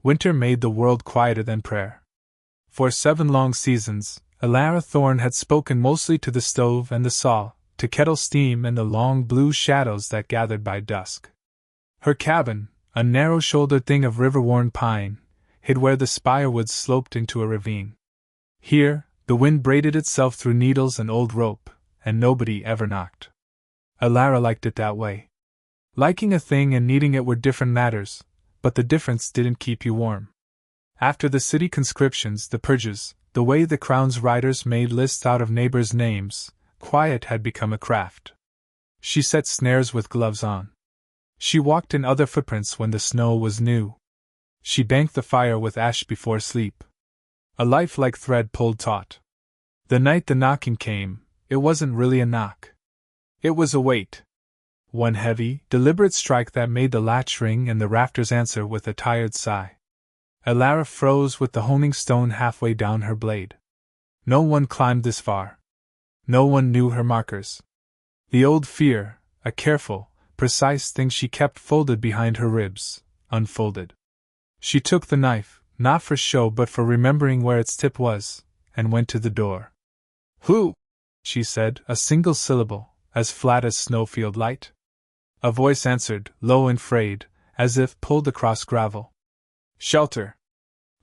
Winter made the world quieter than prayer. For 7 long seasons, Elara Thorn had spoken mostly to the stove and the saw, to kettle steam and the long blue shadows that gathered by dusk. Her cabin, a narrow-shouldered thing of river-worn pine, hid where the spirewoods sloped into a ravine. Here, the wind braided itself through needles and old rope, and nobody ever knocked. Elara liked it that way. Liking a thing and needing it were different matters, but the difference didn't keep you warm. After the city conscriptions, the purges, the way the crown's riders made lists out of neighbors' names, quiet had become a craft. She set snares with gloves on. She walked in other footprints when the snow was new. She banked the fire with ash before sleep. A life-like thread pulled taut. The night the knocking came, it wasn't really a knock. It was a wait. One heavy, deliberate strike that made the latch ring and the rafters answer with a tired sigh. Elara froze with the honing stone halfway down her blade. No one climbed this far. No one knew her markers. The old fear, a careful, precise thing she kept folded behind her ribs, unfolded. She took the knife, not for show but for remembering where its tip was, and went to the door. "Who?" she said, a single syllable, as flat as snowfield light. A voice answered, low and frayed, as if pulled across gravel. "Shelter."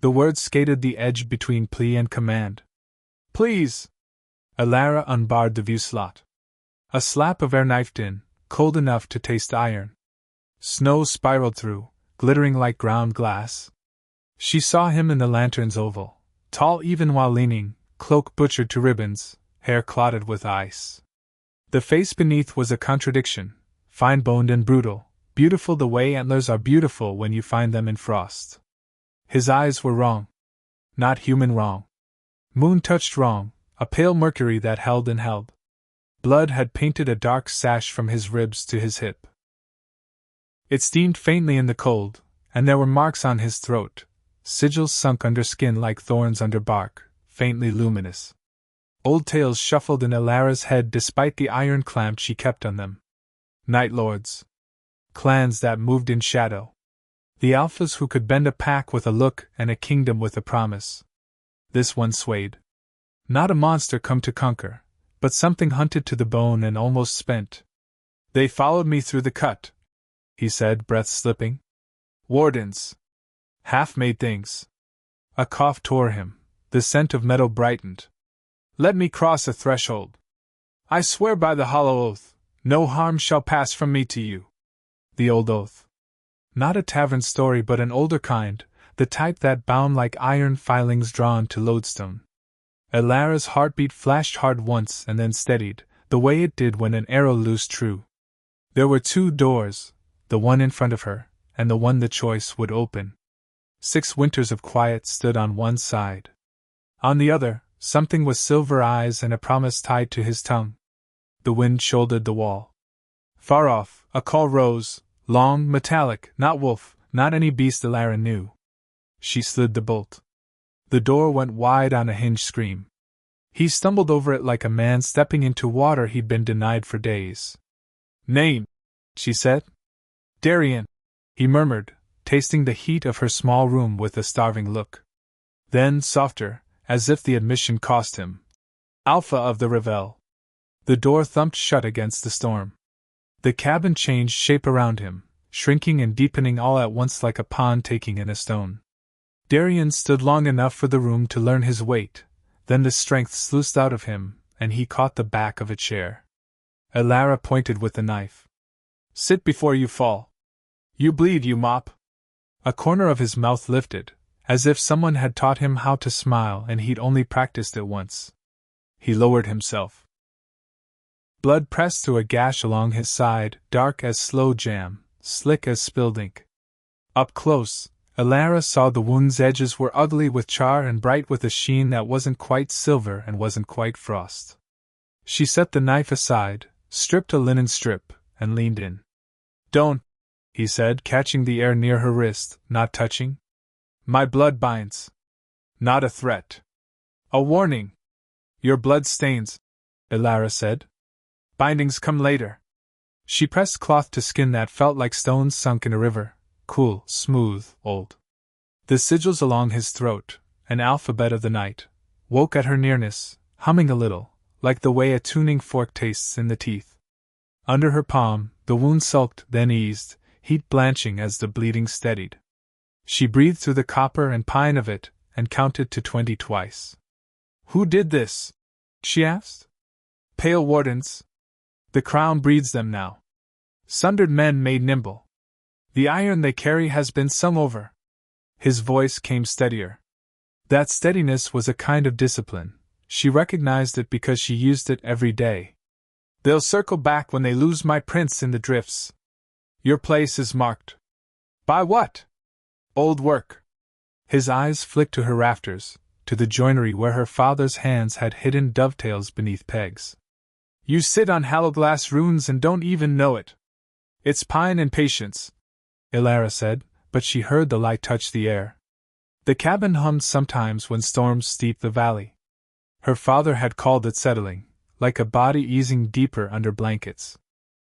The words skated the edge between plea and command. "Please!" Elara unbarred the view slot. A slap of air knifed in, cold enough to taste iron. Snow spiraled through, glittering like ground glass. She saw him in the lantern's oval, tall even while leaning, cloak butchered to ribbons, hair clotted with ice. The face beneath was a contradiction, fine-boned and brutal, beautiful the way antlers are beautiful when you find them in frost. His eyes were wrong. Not human wrong. Moon-touched wrong, a pale mercury that held and held. Blood had painted a dark sash from his ribs to his hip. It steamed faintly in the cold, and there were marks on his throat, sigils sunk under skin like thorns under bark, faintly luminous. Old tales shuffled in Elara's head despite the iron clamp she kept on them. Night Lords. Clans that moved in shadow. The alphas who could bend a pack with a look and a kingdom with a promise. This one swayed. Not a monster come to conquer, but something hunted to the bone and almost spent. "They followed me through the cut," he said, breath slipping. "Wardens. Half-made things." A cough tore him, the scent of metal brightened. "Let me cross a threshold. I swear by the hollow oath, no harm shall pass from me to you." The old oath. Not a tavern story but an older kind, the type that bound like iron filings drawn to lodestone. Elara's heartbeat flashed hard once and then steadied, the way it did when an arrow loosed true. There were 2 doors, the one in front of her, and the one the choice would open. 6 winters of quiet stood on one side. On the other, something with silver eyes and a promise tied to his tongue. The wind shouldered the wall. Far off, a call rose, long, metallic, not wolf, not any beast Elara knew. She slid the bolt. The door went wide on a hinged scream. He stumbled over it like a man stepping into water he'd been denied for days. "Name," she said. "Darien," he murmured, tasting the heat of her small room with a starving look. Then, softer, as if the admission cost him, "Alpha of the Revel." The door thumped shut against the storm. The cabin changed shape around him, shrinking and deepening all at once like a pond taking in a stone. Darien stood long enough for the room to learn his weight, then the strength sluiced out of him, and he caught the back of a chair. Elara pointed with the knife. "Sit before you fall. You bleed, you mop." A corner of his mouth lifted, as if someone had taught him how to smile and he'd only practiced it once. He lowered himself. Blood pressed through a gash along his side, dark as slow jam, slick as spilled ink. Up close, Elara saw the wound's edges were ugly with char and bright with a sheen that wasn't quite silver and wasn't quite frost. She set the knife aside, stripped a linen strip, and leaned in. "Don't," he said, catching the air near her wrist, not touching. "My blood binds." "Not a threat. A warning." "Your blood stains," Elara said. "Bindings come later." She pressed cloth to skin that felt like stones sunk in a river, cool, smooth, old. The sigils along his throat, an alphabet of the night, woke at her nearness, humming a little, like the way a tuning fork tastes in the teeth. Under her palm, the wound sulked, then eased, heat blanching as the bleeding steadied. She breathed through the copper and pine of it, and counted to 20 twice. "Who did this?" she asked. "Pale wardens. The crown breeds them now. Sundered men made nimble. The iron they carry has been sung over." His voice came steadier. That steadiness was a kind of discipline. She recognized it because she used it every day. "They'll circle back when they lose my prince in the drifts. Your place is marked." "By what?" "Old work." His eyes flicked to her rafters, to the joinery where her father's hands had hidden dovetails beneath pegs. "You sit on hollow glass runes and don't even know it. It's pine and patience," Elara said, but she heard the light touch the air. The cabin hummed sometimes when storms steeped the valley. Her father had called it settling, like a body easing deeper under blankets.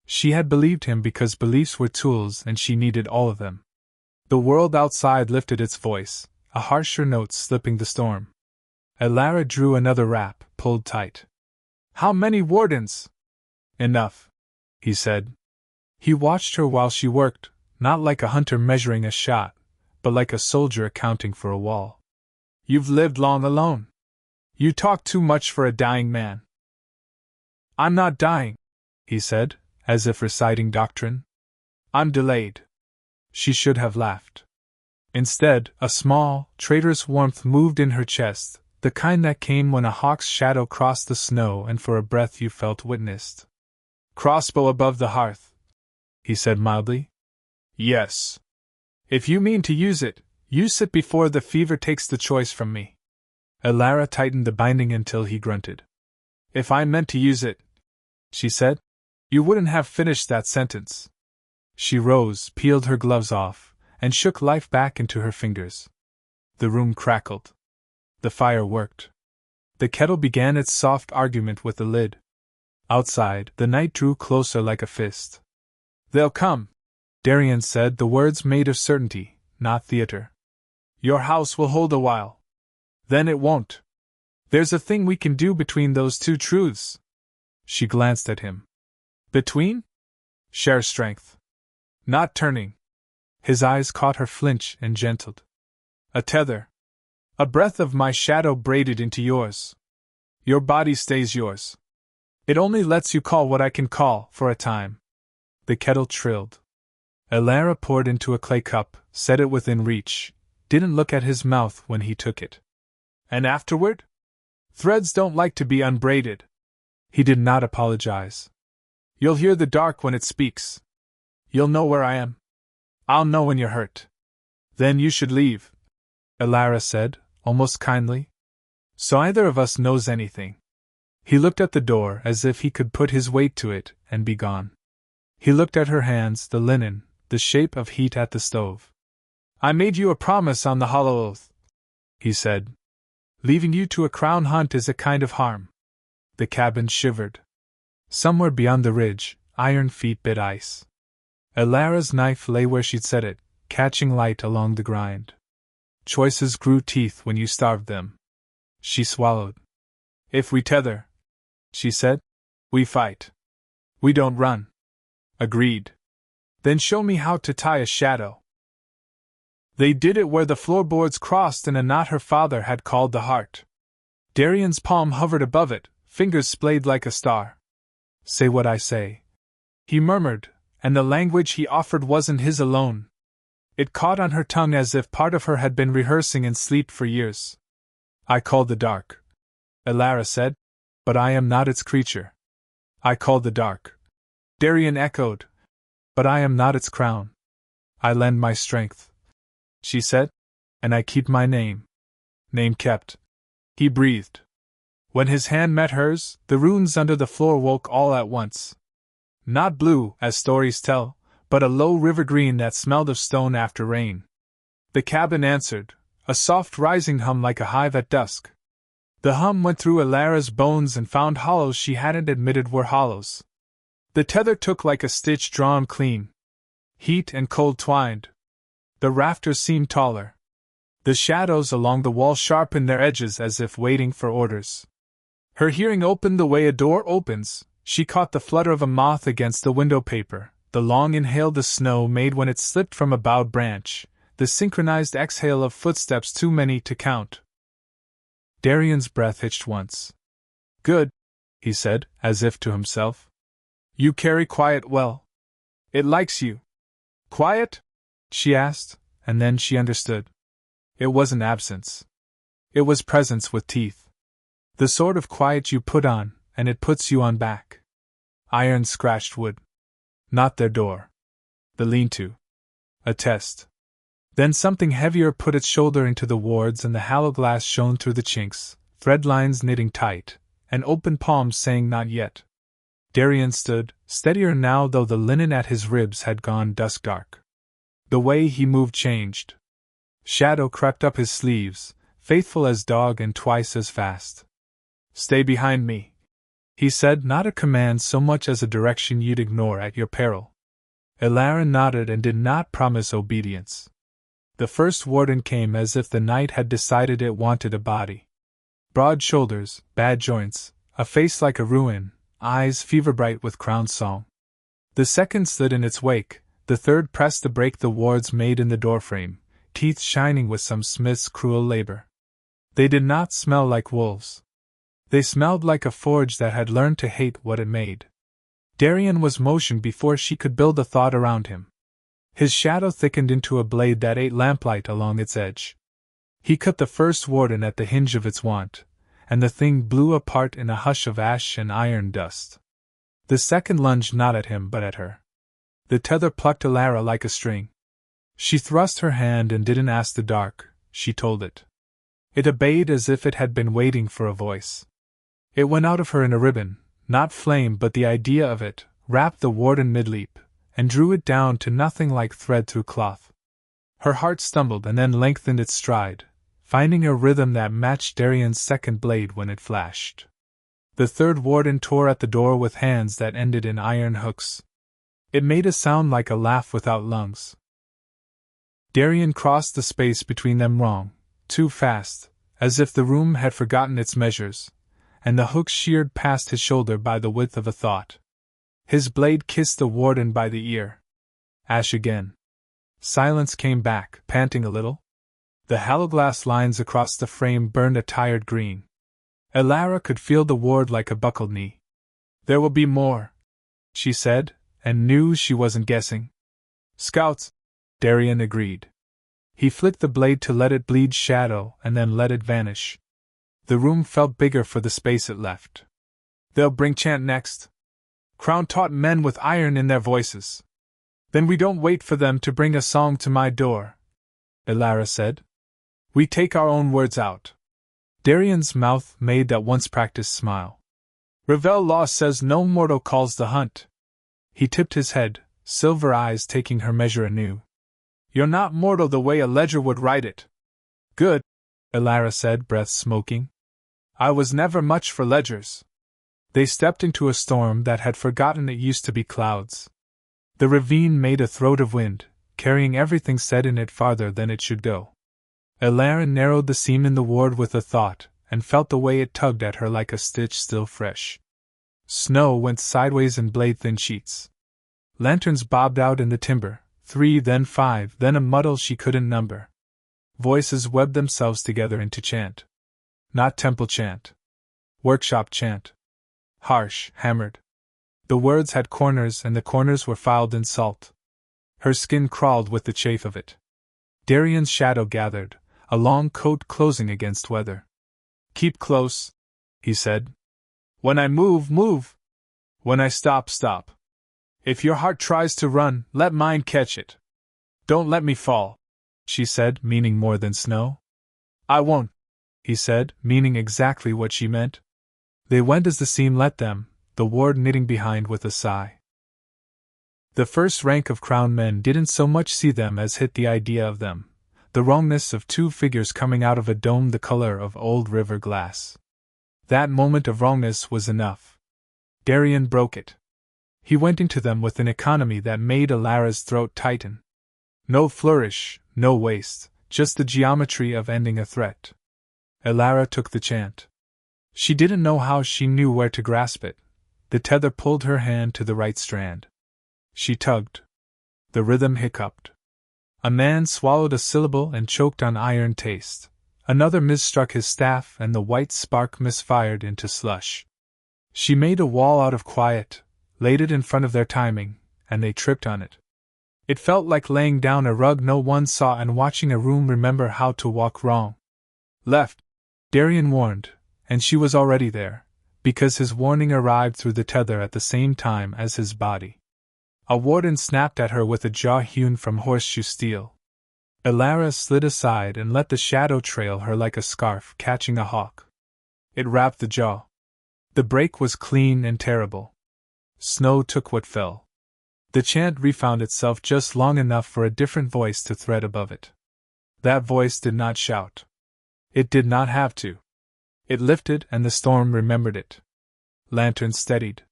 She had believed him because beliefs were tools and she needed all of them. The world outside lifted its voice, a harsher note slipping the storm. Elara drew another wrap, pulled tight. "How many wardens?" "Enough," he said. He watched her while she worked, not like a hunter measuring a shot, but like a soldier accounting for a wall. "You've lived long alone. You talk too much for a dying man." "I'm not dying," he said, as if reciting doctrine. "I'm delayed." She should have laughed. Instead, a small, traitorous warmth moved in her chest, the kind that came when a hawk's shadow crossed the snow and for a breath you felt witnessed. "Crossbow above the hearth," he said mildly. "Yes. If you mean to use it, use it before the fever takes the choice from me." Elara tightened the binding until he grunted. "If I meant to use it," she said, "you wouldn't have finished that sentence." She rose, peeled her gloves off, and shook life back into her fingers. The room crackled. The fire worked. The kettle began its soft argument with the lid. Outside, the night drew closer like a fist. "They'll come," Darian said, the words made of certainty, not theater. "Your house will hold a while. Then it won't. There's a thing we can do between those two truths." She glanced at him. "Between?" "Share strength. Not turning." His eyes caught her flinch and gentled. "A tether. A breath of my shadow braided into yours. Your body stays yours. It only lets you call what I can call, for a time." The kettle trilled. Elara poured into a clay cup, set it within reach, didn't look at his mouth when he took it. "And afterward? Threads don't like to be unbraided." He did not apologize. "You'll hear the dark when it speaks. You'll know where I am. I'll know when you're hurt. Then you should leave," Elara said, almost kindly. "So either of us knows anything." He looked at the door as if he could put his weight to it and be gone. He looked at her hands, the linen, the shape of heat at the stove. "I made you a promise on the hollow oath," he said. "Leaving you to a crown hunt is a kind of harm." The cabin shivered. Somewhere beyond the ridge, iron feet bit ice. Elara's knife lay where she'd set it, catching light along the grind. Choices grew teeth when you starved them. She swallowed. "If we tether," she said, "we fight. We don't run." "Agreed." "Then show me how to tie a shadow." They did it where the floorboards crossed in a knot her father had called the heart. Darian's palm hovered above it, fingers splayed like a star. "Say what I say," he murmured, and the language he offered wasn't his alone. It caught on her tongue as if part of her had been rehearsing in sleep for years. "I call the dark," Elara said, "but I am not its creature." "I call the dark," Darian echoed, "but I am not its crown." "I lend my strength," she said, "and I keep my name." "Name kept," he breathed. When his hand met hers, the runes under the floor woke all at once. Not blue, as stories tell, but a low river green that smelled of stone after rain. The cabin answered, a soft rising hum like a hive at dusk. The hum went through Elara's bones and found hollows she hadn't admitted were hollows. The tether took like a stitch drawn clean. Heat and cold twined. The rafters seemed taller. The shadows along the wall sharpened their edges as if waiting for orders. Her hearing opened the way a door opens. She caught the flutter of a moth against the window paper, the long inhale the snow made when it slipped from a bowed branch, the synchronized exhale of footsteps too many to count. Darian's breath hitched once. "Good," he said, as if to himself. "You carry quiet well. It likes you." "Quiet?" she asked, and then she understood. It wasn't absence. It was presence with teeth. The sort of quiet you put on, and it puts you on back. Iron scratched wood. Not their door. The lean-to. A test. Then something heavier put its shoulder into the wards and the hollow glass shone through the chinks, thread lines knitting tight, and open palms saying not yet. Darian stood, steadier now though the linen at his ribs had gone dusk dark. The way he moved changed. Shadow crept up his sleeves, faithful as dog and twice as fast. "Stay behind me," he said, not a command so much as a direction you'd ignore at your peril. Elara nodded and did not promise obedience. The first warden came as if the night had decided it wanted a body. Broad shoulders, bad joints, a face like a ruin, eyes fever-bright with crowned song. The second slid in its wake, the third pressed to break the wards made in the doorframe, teeth shining with some smith's cruel labor. They did not smell like wolves. They smelled like a forge that had learned to hate what it made. Darian was motioned before she could build a thought around him. His shadow thickened into a blade that ate lamplight along its edge. He cut the first warden at the hinge of its wand, and the thing blew apart in a hush of ash and iron dust. The second lunged not at him but at her. The tether plucked Elara like a string. She thrust her hand and didn't ask the dark, she told it. It obeyed as if it had been waiting for a voice. It went out of her in a ribbon, not flame but the idea of it, wrapped the warden mid-leap, and drew it down to nothing like thread through cloth. Her heart stumbled and then lengthened its stride, finding a rhythm that matched Darian's second blade when it flashed. The third warden tore at the door with hands that ended in iron hooks. It made a sound like a laugh without lungs. Darian crossed the space between them wrong, too fast, as if the room had forgotten its measures, and the hooks sheared past his shoulder by the width of a thought. His blade kissed the warden by the ear. Ash again. Silence came back, panting a little. The halloglass lines across the frame burned a tired green. Elara could feel the ward like a buckled knee. "There will be more," she said, and knew she wasn't guessing. "Scouts," Darian agreed. He flicked the blade to let it bleed shadow and then let it vanish. The room felt bigger for the space it left. "They'll bring chant next. Crown-taught men with iron in their voices. Then we don't wait for them to bring a song to my door," Elara said. "We take our own words out." Darian's mouth made that once-practiced smile. "Revel law says no mortal calls the hunt." He tipped his head, silver eyes taking her measure anew. "You're not mortal the way a ledger would write it." "Good," Elara said, breath smoking. "I was never much for ledgers." They stepped into a storm that had forgotten it used to be clouds. The ravine made a throat of wind, carrying everything said in it farther than it should go. Elara narrowed the seam in the ward with a thought, and felt the way it tugged at her like a stitch still fresh. Snow went sideways in blade-thin sheets. Lanterns bobbed out in the timber, 3, then 5, then a muddle she couldn't number. Voices webbed themselves together into chant. Not temple chant. Workshop chant. Harsh, hammered. The words had corners and the corners were filed in salt. Her skin crawled with the chafe of it. Darian's shadow gathered, a long coat closing against weather. "Keep close," he said. "When I move, move. When I stop, stop. If your heart tries to run, let mine catch it. Don't let me fall," she said, meaning more than snow. "I won't," he said, meaning exactly what she meant. They went as the seam let them, the ward knitting behind with a sigh. The first rank of crowned men didn't so much see them as hit the idea of them, the wrongness of two figures coming out of a dome the color of old river glass. That moment of wrongness was enough. Darian broke it. He went into them with an economy that made Elara's throat tighten. No flourish, no waste, just the geometry of ending a threat. Elara took the chant. She didn't know how she knew where to grasp it. The tether pulled her hand to the right strand. She tugged. The rhythm hiccuped. A man swallowed a syllable and choked on iron taste. Another misstruck his staff and the white spark misfired into slush. She made a wall out of quiet, laid it in front of their timing, and they tripped on it. It felt like laying down a rug no one saw and watching a room remember how to walk wrong. Left, Darian warned, and she was already there, because his warning arrived through the tether at the same time as his body. A warden snapped at her with a jaw hewn from horseshoe steel. Elara slid aside and let the shadow trail her like a scarf catching a hawk. It wrapped the jaw. The break was clean and terrible. Snow took what fell. The chant refound itself just long enough for a different voice to thread above it. That voice did not shout. It did not have to. It lifted and the storm remembered it. Lanterns steadied.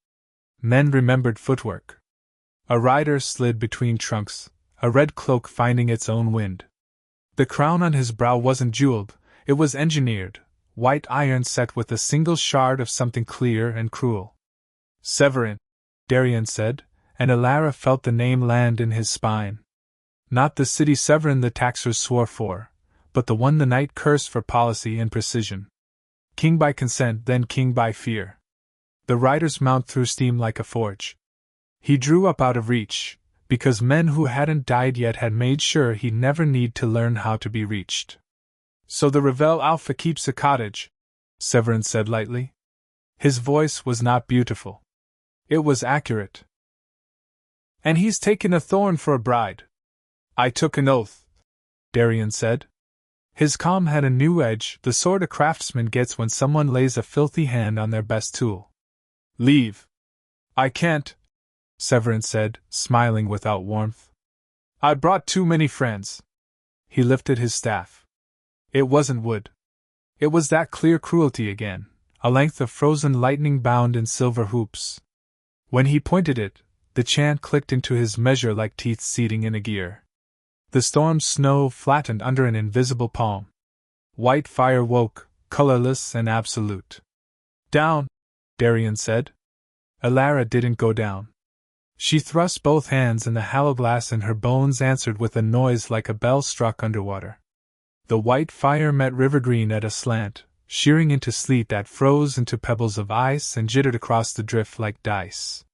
Men remembered footwork. A rider slid between trunks, a red cloak finding its own wind. The crown on his brow wasn't jeweled, it was engineered, white iron set with a single shard of something clear and cruel. Severin, Darian said, and Elara felt the name land in his spine. Not the city Severin the taxers swore for, but the one the knight cursed for policy and precision. King by consent, then king by fear. The rider's mount threw steam like a forge. He drew up out of reach, because men who hadn't died yet had made sure he'd never need to learn how to be reached. So the Revel Alpha keeps a cottage, Severin said lightly. His voice was not beautiful. It was accurate. And he's taken a thorn for a bride. I took an oath, Darian said. His calm had a new edge, the sort a craftsman gets when someone lays a filthy hand on their best tool. Leave. I can't, Severin said, smiling without warmth. I brought too many friends. He lifted his staff. It wasn't wood. It was that clear cruelty again, a length of frozen lightning bound in silver hoops. When he pointed it, the chant clicked into his measure like teeth seating in a gear. The storm's snow flattened under an invisible palm. White fire woke, colorless and absolute. Down, Darian said. Elara didn't go down. She thrust both hands in the hollow glass and her bones answered with a noise like a bell struck underwater. The white fire met rivergreen at a slant, shearing into sleet that froze into pebbles of ice and jittered across the drift like dice.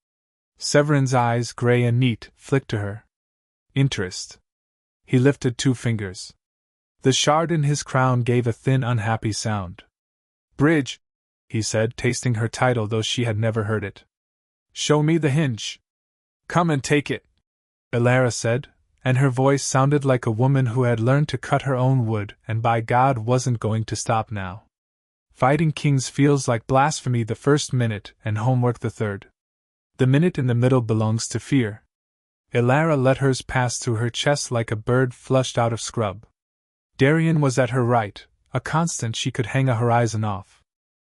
Severin's eyes, gray and neat, flicked to her. Interest. He lifted 2 fingers. The shard in his crown gave a thin, unhappy sound. Bridge, he said, tasting her title though she had never heard it. Show me the hinge. Come and take it, Elara said, and her voice sounded like a woman who had learned to cut her own wood and by God wasn't going to stop now. Fighting kings feels like blasphemy the first minute and homework the third. The minute in the middle belongs to fear. Elara let hers pass through her chest like a bird flushed out of scrub. Darian was at her right, a constant she could hang a horizon off.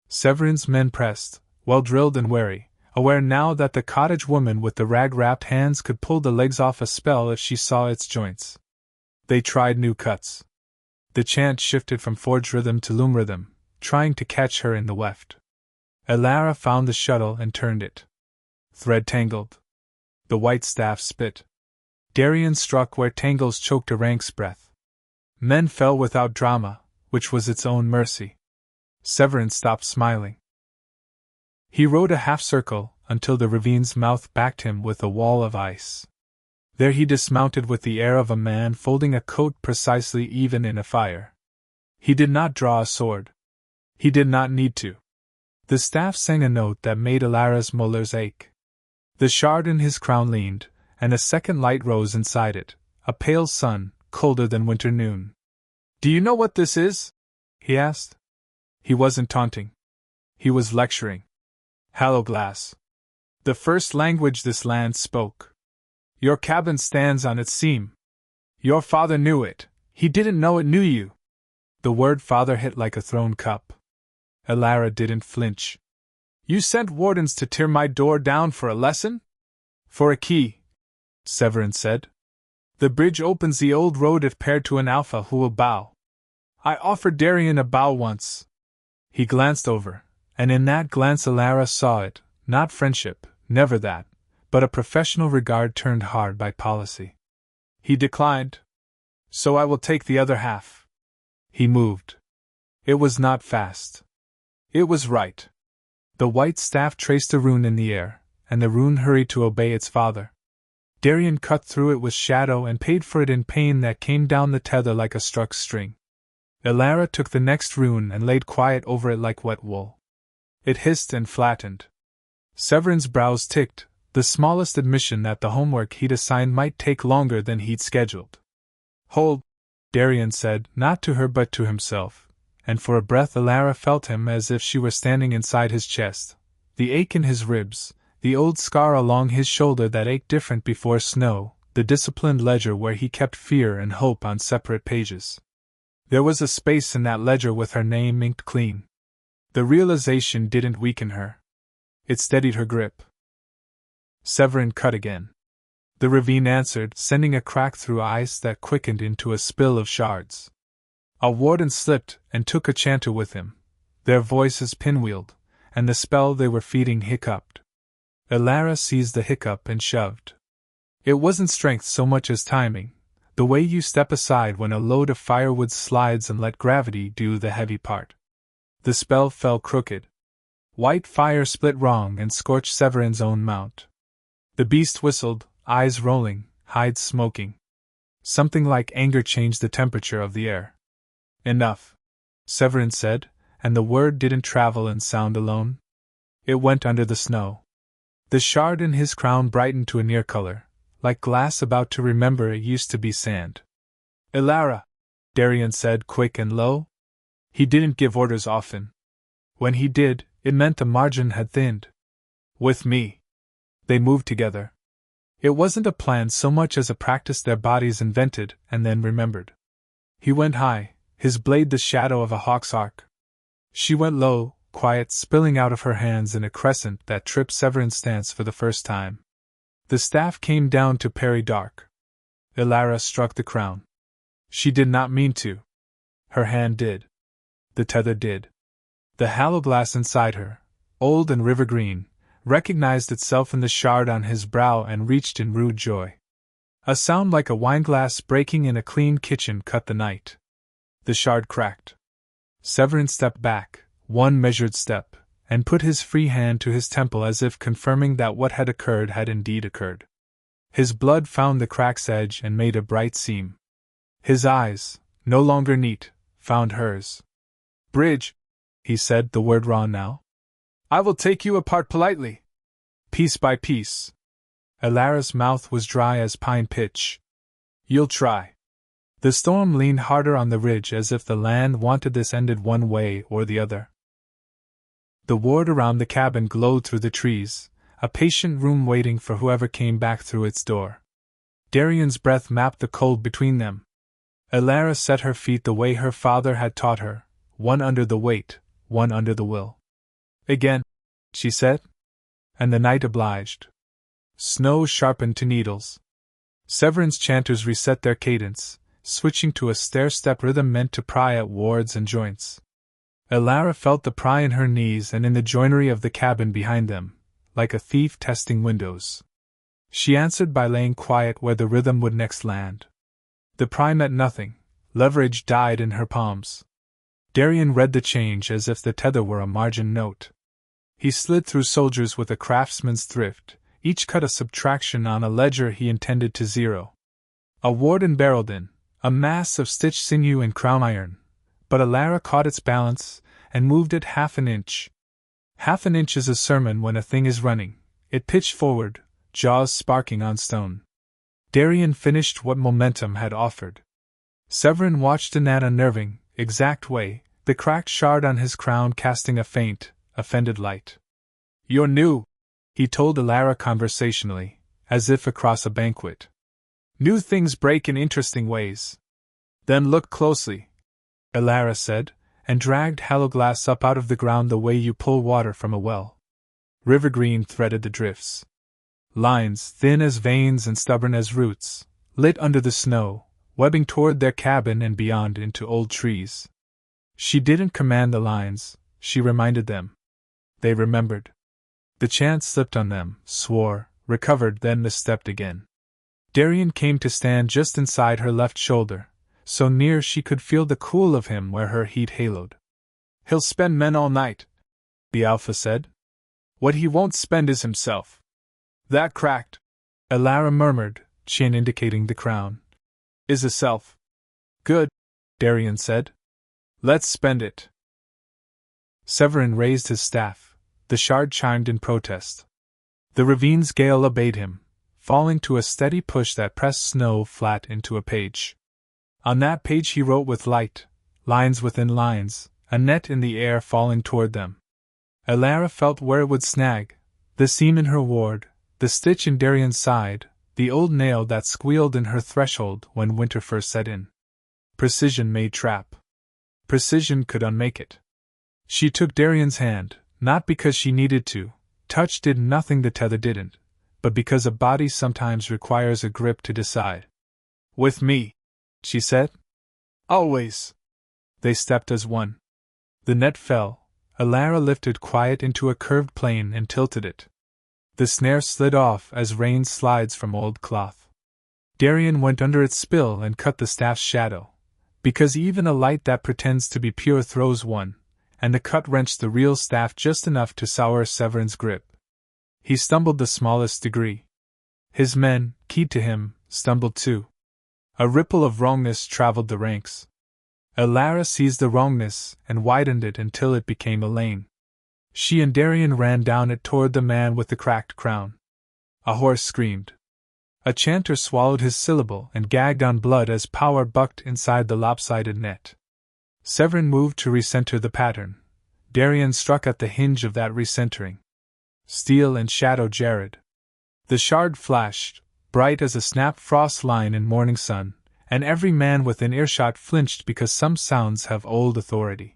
Severin's men pressed, well-drilled and wary, aware now that the cottage woman with the rag-wrapped hands could pull the legs off a spell if she saw its joints. They tried new cuts. The chant shifted from forge rhythm to loom rhythm, trying to catch her in the weft. Elara found the shuttle and turned it. Thread tangled. The white staff spit. Darian struck where tangles choked a rank's breath. Men fell without drama, which was its own mercy. Severin stopped smiling. He rode a half-circle until the ravine's mouth backed him with a wall of ice. There he dismounted with the air of a man folding a coat precisely even in a fire. He did not draw a sword. He did not need to. The staff sang a note that made Elara's molars ache. The shard in his crown leaned, and a second light rose inside it, a pale sun, colder than winter noon. Do you know what this is? He asked. He wasn't taunting. He was lecturing. Hollow glass. The first language this land spoke. Your cabin stands on its seam. Your father knew it. He didn't know it knew you. The word father hit like a thrown cup. Elara didn't flinch. You sent wardens to tear my door down for a lesson? For a key, Severin said. The bridge opens the old road if paired to an alpha who will bow. I offered Darien a bow once. He glanced over, and in that glance Elara saw it, not friendship, never that, but a professional regard turned hard by policy. He declined. So I will take the other half. He moved. It was not fast. It was right. The white staff traced a rune in the air, and the rune hurried to obey its father. Darien cut through it with shadow and paid for it in pain that came down the tether like a struck string. Elara took the next rune and laid quiet over it like wet wool. It hissed and flattened. Severin's brows ticked, the smallest admission that the homework he'd assigned might take longer than he'd scheduled. Hold, Darien said, not to her but to himself, and for a breath Elara felt him as if she were standing inside his chest, the ache in his ribs, the old scar along his shoulder that ached different before snow, the disciplined ledger where he kept fear and hope on separate pages. There was a space in that ledger with her name inked clean. The realization didn't weaken her. It steadied her grip. Severin cut again. The ravine answered, sending a crack through ice that quickened into a spill of shards. A warden slipped and took a chanter with him. Their voices pinwheeled, and the spell they were feeding hiccuped. Elara seized the hiccup and shoved. It wasn't strength so much as timing, the way you step aside when a load of firewood slides and let gravity do the heavy part. The spell fell crooked. White fire split wrong and scorched Severin's own mount. The beast whistled, eyes rolling, hide smoking. Something like anger changed the temperature of the air. Enough, Severin said, and the word didn't travel in sound alone. It went under the snow. The shard in his crown brightened to a near color, like glass about to remember it used to be sand. Elara, Darien said, quick and low. He didn't give orders often. When he did, it meant the margin had thinned. With me. They moved together. It wasn't a plan so much as a practice their bodies invented and then remembered. He went high, his blade the shadow of a hawk's arc. She went low, quiet, spilling out of her hands in a crescent that tripped Severin's stance for the first time. The staff came down to parry dark. Elara struck the crown. She did not mean to. Her hand did. The tether did. The hollow glass inside her, old and river green, recognized itself in the shard on his brow and reached in rude joy. A sound like a wineglass breaking in a clean kitchen cut the night. The shard cracked. Severin stepped back, one measured step, and put his free hand to his temple as if confirming that what had occurred had indeed occurred. His blood found the crack's edge and made a bright seam. His eyes, no longer neat, found hers. Bridge, he said, the word raw now. I will take you apart politely. Piece by piece. Elara's mouth was dry as pine pitch. You'll try. The storm leaned harder on the ridge as if the land wanted this ended one way or the other. The ward around the cabin glowed through the trees, a patient room waiting for whoever came back through its door. Darien's breath mapped the cold between them. Elara set her feet the way her father had taught her, one under the weight, one under the will. Again, she said. And the night obliged. Snow sharpened to needles. Severin's chanters reset their cadence, switching to a stair-step rhythm meant to pry at wards and joints. Elara felt the pry in her knees and in the joinery of the cabin behind them, like a thief testing windows. She answered by laying quiet where the rhythm would next land. The pry meant nothing, leverage died in her palms. Darien read the change as if the tether were a margin note. He slid through soldiers with a craftsman's thrift, each cut a subtraction on a ledger he intended to zero. A warden barreled in, a mass of stitched sinew and crown iron, but Elara caught its balance and moved it half an inch. Half an inch is a sermon when a thing is running. It pitched forward, jaws sparking on stone. Darien finished what momentum had offered. Severin watched in that unnerving, exact way, the cracked shard on his crown casting a faint, offended light. You're new, he told Elara conversationally, as if across a banquet. New things break in interesting ways. Then look closely, Elara said, and dragged halloglass up out of the ground the way you pull water from a well. River green threaded the drifts. Lines thin as veins and stubborn as roots, lit under the snow, webbing toward their cabin and beyond into old trees. She didn't command the lines, she reminded them. They remembered. The chant slipped on them, swore, recovered, then misstepped again. Darien came to stand just inside her left shoulder, so near she could feel the cool of him where her heat haloed. "He'll spend men all night," the Alpha said. "What he won't spend is himself." "That cracked," Elara murmured, chin indicating the crown. "Is a self." "Good," Darien said. "Let's spend it." Severin raised his staff. The shard chimed in protest. The ravine's gale obeyed him, falling to a steady push that pressed snow flat into a page. On that page he wrote with light, lines within lines, a net in the air falling toward them. Elara felt where it would snag, the seam in her ward, the stitch in Darien's side, the old nail that squealed in her threshold when winter first set in. Precision made trap. Precision could unmake it. She took Darien's hand, not because she needed to, touch did nothing the tether didn't, but because a body sometimes requires a grip to decide. "With me," she said. "Always." They stepped as one. The net fell. Elara lifted quiet into a curved plane and tilted it. The snare slid off as rain slides from old cloth. Darien went under its spill and cut the staff's shadow, because even a light that pretends to be pure throws one, and the cut wrenched the real staff just enough to sour Severin's grip. He stumbled the smallest degree. His men, keyed to him, stumbled too. A ripple of wrongness traveled the ranks. Elara seized the wrongness and widened it until it became a lane. She and Darien ran down it toward the man with the cracked crown. A horse screamed. A chanter swallowed his syllable and gagged on blood as power bucked inside the lopsided net. Severin moved to recenter the pattern. Darien struck at the hinge of that recentering. Steel and shadow jarred. The shard flashed, bright as a snap frost line in morning sun, and every man within earshot flinched because some sounds have old authority.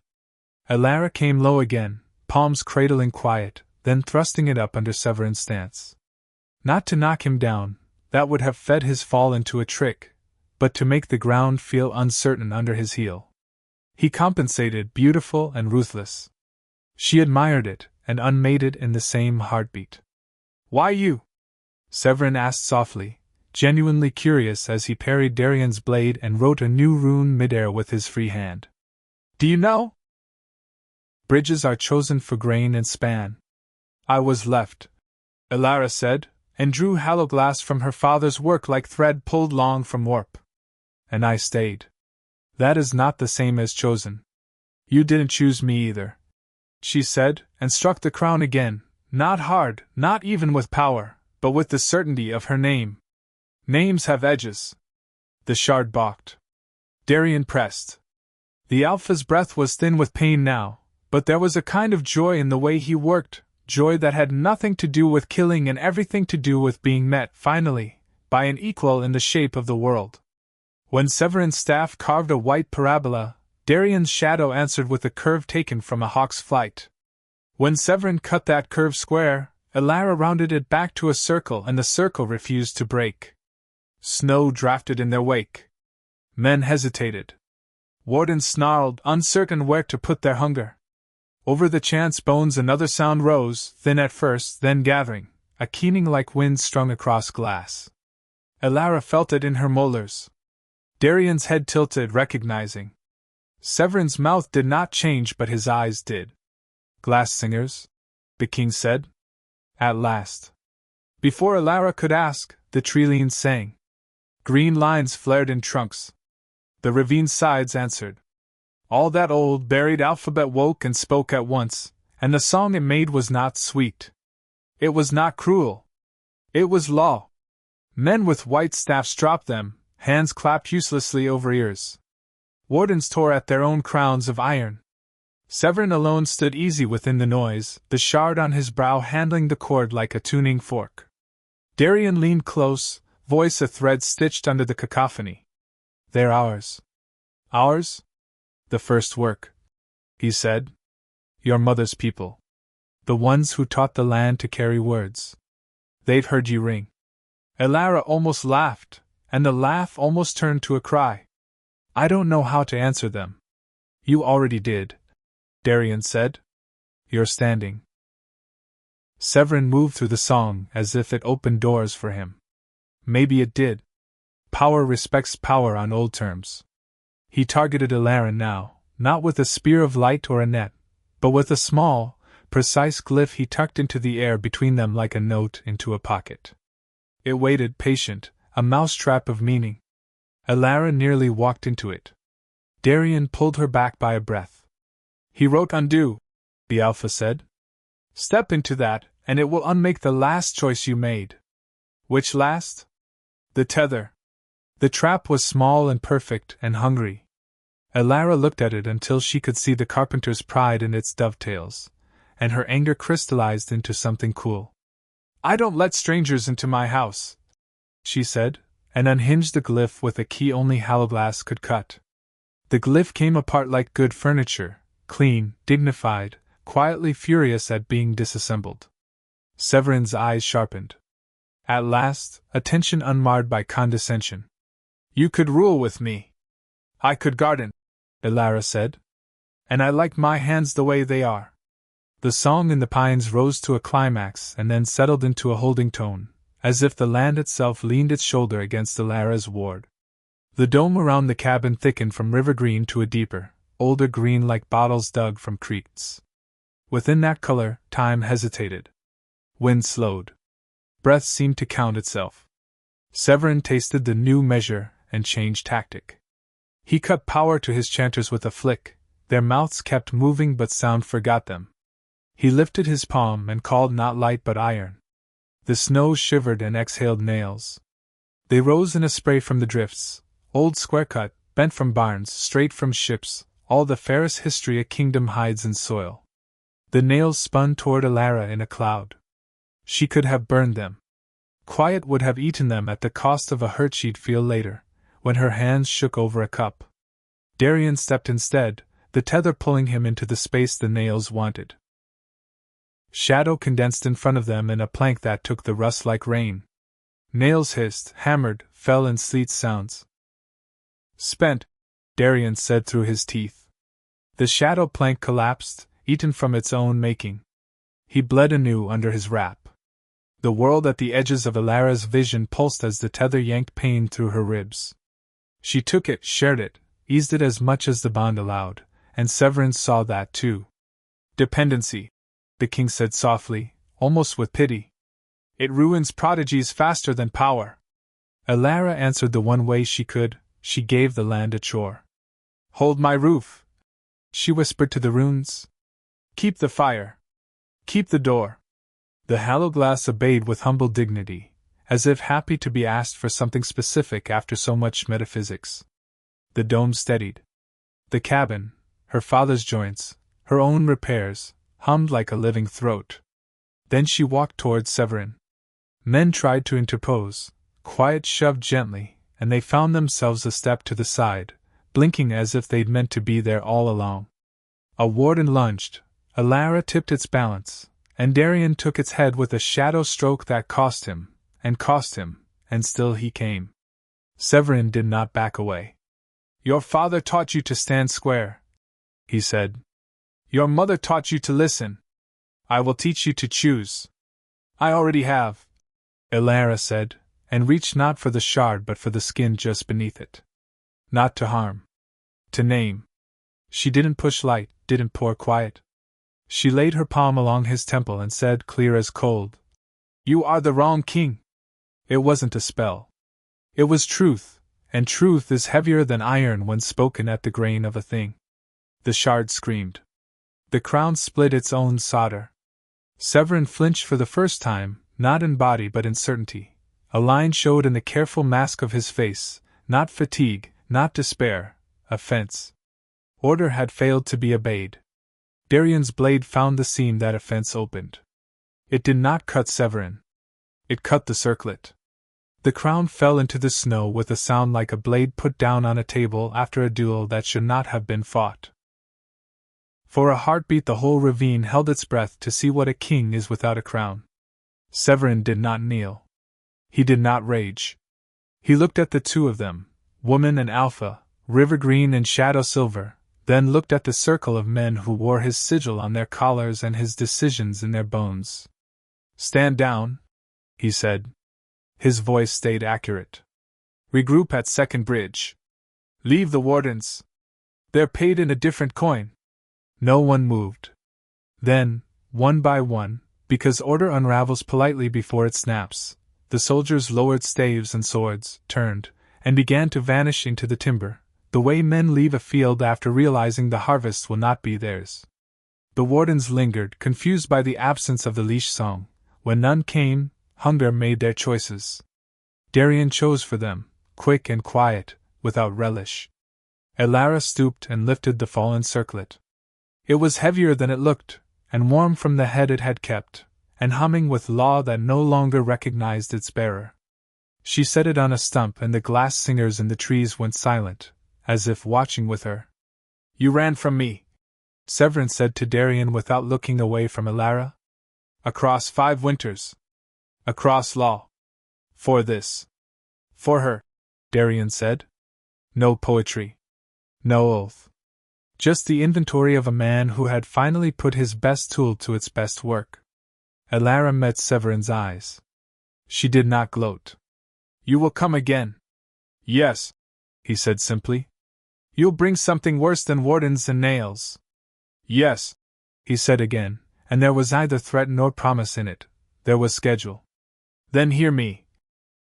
Elara came low again, palms cradling quiet, then thrusting it up under Severin's stance. Not to knock him down, that would have fed his fall into a trick, but to make the ground feel uncertain under his heel. He compensated, beautiful and ruthless. She admired it, and unmated in the same heartbeat. "Why you?" Severin asked softly, genuinely curious as he parried Darien's blade and wrote a new rune midair with his free hand. "Do you know? Bridges are chosen for grain and span." "I was left," Elara said, and drew hollow glass from her father's work like thread pulled long from warp. "And I stayed." "That is not the same as chosen." "You didn't choose me either," she said, and struck the crown again, not hard, not even with power, but with the certainty of her name. "Names have edges." The shard balked. Darien pressed. The Alpha's breath was thin with pain now, but there was a kind of joy in the way he worked, joy that had nothing to do with killing and everything to do with being met, finally, by an equal in the shape of the world. When Severin's staff carved a white parabola, Darien's shadow answered with a curve taken from a hawk's flight. When Severin cut that curve square, Elara rounded it back to a circle and the circle refused to break. Snow drafted in their wake. Men hesitated. Wardens snarled, uncertain where to put their hunger. Over the chance bones another sound rose, thin at first, then gathering, a keening like wind strung across glass. Elara felt it in her molars. Darien's head tilted, recognizing. Severin's mouth did not change, but his eyes did. "Glass singers?" the king said. At last. Before Elara could ask, the treelines sang. Green lines flared in trunks. The ravine sides answered. All that old, buried alphabet woke and spoke at once, and the song it made was not sweet. It was not cruel. It was law. Men with white staffs dropped them, hands clapped uselessly over ears. Wardens tore at their own crowns of iron. Severin alone stood easy within the noise, the shard on his brow handling the cord like a tuning fork. Darien leaned close, voice a thread stitched under the cacophony. "They're ours." "Ours?" "The first work," he said. "Your mother's people. The ones who taught the land to carry words. They've heard you ring." Elara almost laughed, and the laugh almost turned to a cry. I don't know how to answer them. You already did, Darian said. You're standing. Severin moved through the song as if it opened doors for him. Maybe it did. Power respects power on old terms. He targeted Elara now, not with a spear of light or a net, but with a small, precise glyph he tucked into the air between them like a note into a pocket. It waited, patient, a mousetrap of meaning. Elara nearly walked into it. Darian pulled her back by a breath. He wrote undo, the Alpha said. Step into that, and it will unmake the last choice you made. Which last? The tether. The trap was small and perfect and hungry. Elara looked at it until she could see the carpenter's pride in its dovetails, and her anger crystallized into something cool. I don't let strangers into my house, she said, and unhinged the glyph with a key only Halloglass could cut. The glyph came apart like good furniture, clean, dignified, quietly furious at being disassembled. Severin's eyes sharpened. At last, attention unmarred by condescension. You could rule with me. I could garden, Elara said. And I like my hands the way they are. The song in the pines rose to a climax and then settled into a holding tone, as if the land itself leaned its shoulder against Elara's ward. The dome around the cabin thickened from river green to a deeper, older green like bottles dug from creeks. Within that color, time hesitated. Wind slowed. Breath seemed to count itself. Severin tasted the new measure and changed tactic. He cut power to his chanters with a flick, their mouths kept moving but sound forgot them. He lifted his palm and called not light but iron. The snow shivered and exhaled nails. They rose in a spray from the drifts, old square-cut, bent from barns, straight from ships, all the fairest history a kingdom hides in soil. The nails spun toward Elara in a cloud. She could have burned them. Quiet would have eaten them at the cost of a hurt she'd feel later, when her hands shook over a cup. Darian stepped instead, the tether pulling him into the space the nails wanted. Shadow condensed in front of them in a plank that took the rust like rain. Nails hissed, hammered, fell in sleet sounds. Spent, Darian said through his teeth. The shadow plank collapsed, eaten from its own making. He bled anew under his wrap. The world at the edges of Elara's vision pulsed as the tether yanked pain through her ribs. She took it, shared it, eased it as much as the bond allowed, and Severin saw that too. Dependency, the king said softly, almost with pity. It ruins prodigies faster than power. Elara answered the one way she could, she gave the land a chore. Hold my roof, she whispered to the runes. Keep the fire. Keep the door. The Halloglass obeyed with humble dignity, as if happy to be asked for something specific after so much metaphysics. The dome steadied. The cabin, her father's joints, her own repairs, hummed like a living throat. Then she walked toward Severin. Men tried to interpose, Quiet shoved gently, and they found themselves a step to the side, blinking as if they'd meant to be there all along. A warden lunged, Elara tipped its balance, and Darian took its head with a shadow stroke that cost him, and still he came. Severin did not back away. Your father taught you to stand square, he said. Your mother taught you to listen. I will teach you to choose. I already have, Elara said, and reached not for the shard but for the skin just beneath it. Not to harm. To name. She didn't push light, didn't pour quiet. She laid her palm along his temple and said clear as cold, You are the wrong king. It wasn't a spell. It was truth, and truth is heavier than iron when spoken at the grain of a thing. The shard screamed. The crown split its own solder. Severin flinched for the first time, not in body but in certainty. A line showed in the careful mask of his face, not fatigue, not despair, offense. Order had failed to be obeyed. Darian's blade found the seam that offense opened. It did not cut Severin. It cut the circlet. The crown fell into the snow with a sound like a blade put down on a table after a duel that should not have been fought. For a heartbeat the whole ravine held its breath to see what a king is without a crown. Severin did not kneel. He did not rage. He looked at the two of them, woman and alpha, river green and shadow silver, then looked at the circle of men who wore his sigil on their collars and his decisions in their bones. "Stand down," he said. His voice stayed accurate. "Regroup at second bridge. Leave the wardens. They're paid in a different coin." No one moved. Then, one by one, because order unravels politely before it snaps, the soldiers lowered staves and swords, turned, and began to vanish into the timber, the way men leave a field after realizing the harvest will not be theirs. The wardens lingered, confused by the absence of the leash song. When none came, hunger made their choices. Darien chose for them, quick and quiet, without relish. Elara stooped and lifted the fallen circlet. It was heavier than it looked, and warm from the head it had kept, and humming with law that no longer recognized its bearer. She set it on a stump, and the glass singers in the trees went silent, as if watching with her. "You ran from me," Severin said to Darien without looking away from Elara. "Across 5 winters. Across law. For this. For her," Darien said. No poetry. No oath. Just the inventory of a man who had finally put his best tool to its best work. Elara met Severin's eyes. She did not gloat. "You will come again." "Yes," he said simply. "You'll bring something worse than wardens and nails." "Yes," he said again, and there was neither threat nor promise in it. There was schedule. "Then hear me,"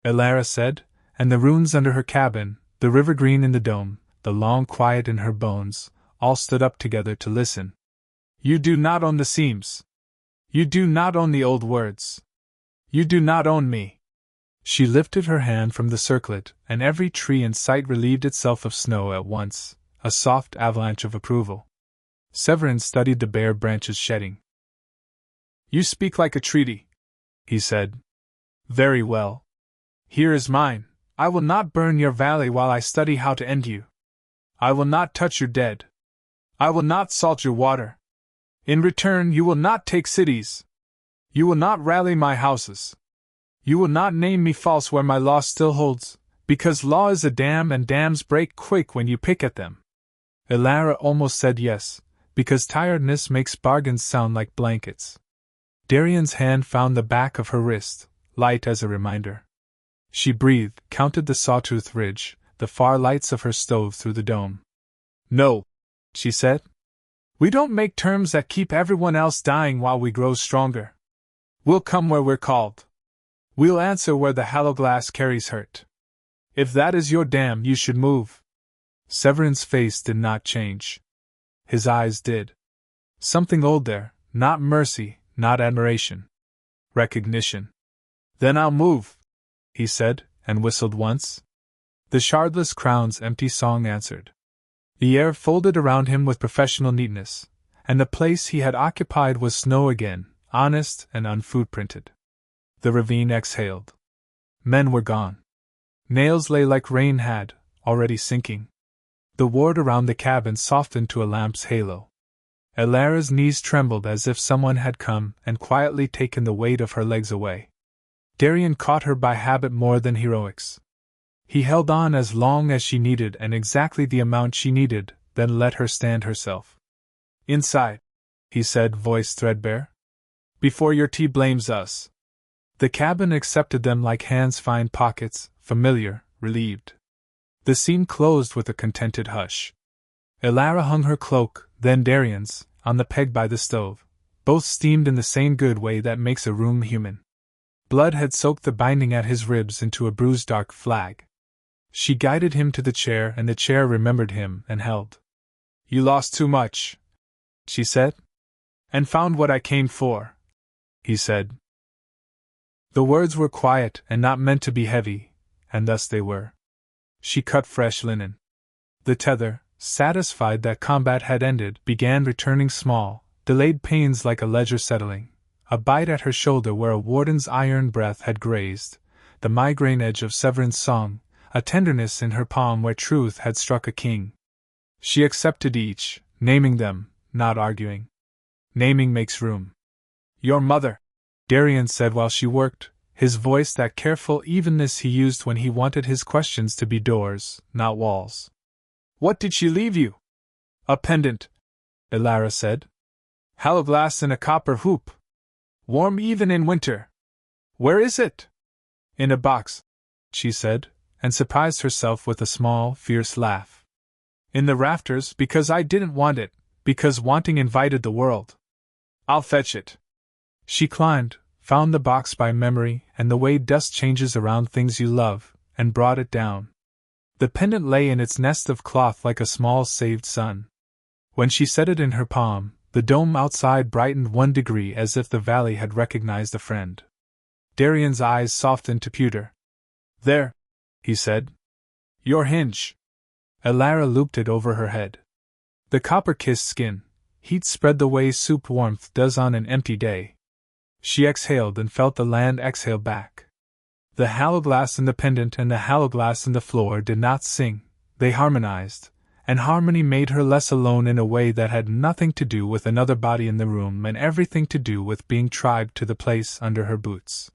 Elara said, and the runes under her cabin, the river green in the dome, the long quiet in her bones, all stood up together to listen. "You do not own the seams. You do not own the old words. You do not own me." She lifted her hand from the circlet, and every tree in sight relieved itself of snow at once, a soft avalanche of approval. Severin studied the bare branches shedding. "You speak like a treaty," he said. "Very well. Here is mine. I will not burn your valley while I study how to end you. I will not touch your dead. I will not salt your water. In return, you will not take cities. You will not rally my houses. You will not name me false where my law still holds, because law is a dam and dams break quick when you pick at them." Elara almost said yes, because tiredness makes bargains sound like blankets. Darien's hand found the back of her wrist, light as a reminder. She breathed, counted the sawtooth ridge, the far lights of her stove through the dome. "No," she said. "We don't make terms that keep everyone else dying while we grow stronger. We'll come where we're called. We'll answer where the hollow glass carries hurt. If that is your dam, you should move." Severin's face did not change. His eyes did. Something old there, not mercy, not admiration. Recognition. "Then I'll move," he said, and whistled once. The shardless crown's empty song answered. The air folded around him with professional neatness, and the place he had occupied was snow again, honest and unfootprinted. The ravine exhaled. Men were gone. Nails lay like rain had, already sinking. The ward around the cabin softened to a lamp's halo. Elara's knees trembled as if someone had come and quietly taken the weight of her legs away. Darien caught her by habit more than heroics. He held on as long as she needed and exactly the amount she needed, then let her stand herself. "Inside," he said, voice threadbare. "Before your tea blames us." The cabin accepted them like hands find pockets, familiar, relieved. The scene closed with a contented hush. Elara hung her cloak, then Darien's, on the peg by the stove. Both steamed in the same good way that makes a room human. Blood had soaked the binding at his ribs into a bruised dark flag. She guided him to the chair, and the chair remembered him and held. "You lost too much," she said. "And found what I came for," he said. The words were quiet and not meant to be heavy, and thus they were. She cut fresh linen. The tether, satisfied that combat had ended, began returning small, delayed pains like a ledger settling, a bite at her shoulder where a warden's iron breath had grazed, the migraine edge of Severin's song, a tenderness in her palm where truth had struck a king. She accepted each, naming them, not arguing. Naming makes room. "Your mother," Darien said while she worked, his voice that careful evenness he used when he wanted his questions to be doors, not walls. "What did she leave you?" "A pendant," Elara said. "Hollow glass in a copper hoop. Warm even in winter." "Where is it?" "In a box," she said, and surprised herself with a small, fierce laugh. "In the rafters, because I didn't want it, because wanting invited the world." "I'll fetch it." She climbed, found the box by memory and the way dust changes around things you love, and brought it down. The pendant lay in its nest of cloth like a small saved sun. When she set it in her palm, the dome outside brightened 1 degree as if the valley had recognized a friend. Darian's eyes softened to pewter. "There," he said. "Your hinge." Elara looped it over her head. The copper-kissed skin, heat spread the way soup warmth does on an empty day. She exhaled and felt the land exhale back. The hourglass in the pendant and the hourglass in the floor did not sing, they harmonized, and harmony made her less alone in a way that had nothing to do with another body in the room and everything to do with being tribed to the place under her boots.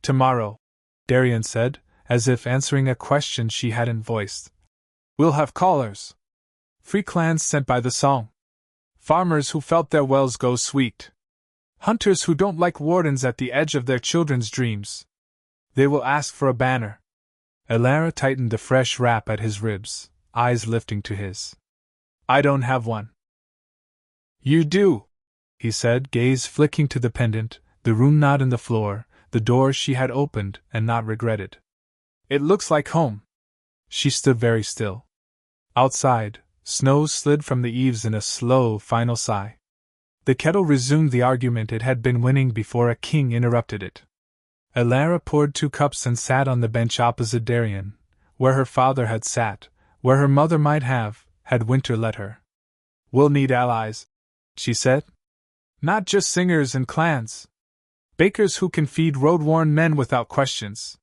"Tomorrow," Darian said, as if answering a question she hadn't voiced, "we'll have callers. Free clans sent by the song. Farmers who felt their wells go sweet. Hunters who don't like wardens at the edge of their children's dreams. They will ask for a banner." Elara tightened the fresh wrap at his ribs, eyes lifting to his. "I don't have one." "You do," he said, gaze flicking to the pendant, the rune knot in the floor, the door she had opened and not regretted. "It looks like home." She stood very still. Outside, snow slid from the eaves in a slow, final sigh. The kettle resumed the argument it had been winning before a king interrupted it. Elara poured 2 cups and sat on the bench opposite Darian, where her father had sat, where her mother might have, had winter let her. "We'll need allies," she said. "Not just singers and clans. Bakers who can feed road-worn men without questions.